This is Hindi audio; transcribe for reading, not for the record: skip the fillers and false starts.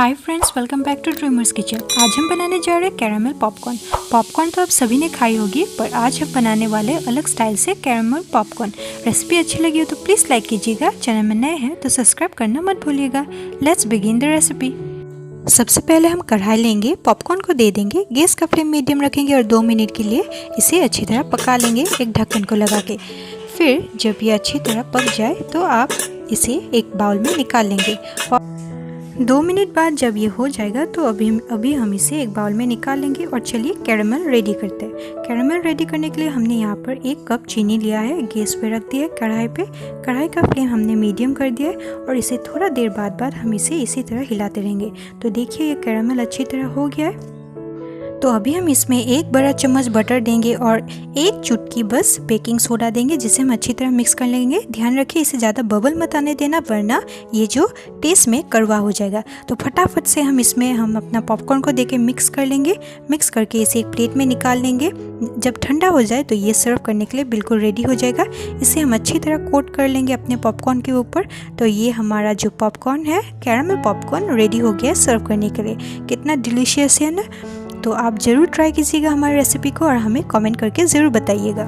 Hi friends, welcome back to dreamers kitchen. आज हम बनाने जा रहे हैं कैरामल पॉपकॉर्न। पॉपकॉर्न तो आप सभी ने खाई होगी, पर आज हम बनाने वाले अलग स्टाइल से कैरामल पॉपकॉर्न। रेसिपी अच्छी लगी हो तो प्लीज़ लाइक कीजिएगा। चैनल में नए हैं तो सब्सक्राइब करना मत भूलिएगा। Let's begin the recipe. सबसे पहले हम कढ़ाई लेंगे, पॉपकॉर्न को दे देंगे, गैस का फ्लेम मीडियम रखेंगे और 2 मिनट के लिए इसे अच्छी तरह पका लेंगे एक ढक्कन को लगा के। फिर जब ये अच्छी तरह पक जाए तो आप इसे एक बाउल में निकाल लेंगे। 2 मिनट बाद जब ये हो जाएगा तो अभी हम इसे एक बाउल में निकाल लेंगे। और चलिए कैरामल रेडी करते हैं। कैरामल रेडी करने के लिए हमने यहाँ पर 1 कप चीनी लिया है, गैस पे रख दिया है कढ़ाई पे। कढ़ाई का फ्लेम हमने मीडियम कर दिया है और इसे थोड़ा देर बाद हम इसे इसी तरह हिलाते रहेंगे। तो देखिए ये कैरामल अच्छी तरह हो गया है। तो अभी हम इसमें 1 बड़ा चम्मच बटर देंगे और 1 चुटकी बस बेकिंग सोडा देंगे, जिसे हम अच्छी तरह मिक्स कर लेंगे। ध्यान रखिए इसे ज़्यादा बबल मत आने देना, वरना ये जो टेस्ट में कड़वा हो जाएगा। तो फटाफट से हम अपना पॉपकॉर्न को देके मिक्स कर लेंगे। मिक्स करके इसे एक प्लेट में निकाल लेंगे। जब ठंडा हो जाए तो ये सर्व करने के लिए बिल्कुल रेडी हो जाएगा। इसे हम अच्छी तरह कोट कर लेंगे अपने पॉपकॉर्न के ऊपर। तो ये हमारा जो पॉपकॉर्न है, कैरामल पॉपकॉर्न, रेडी हो गया है सर्व करने के लिए। कितना डिलीशियस है ना। तो आप ज़रूर ट्राई कीजिएगा हमारी रेसिपी को और हमें कमेंट करके ज़रूर बताइएगा।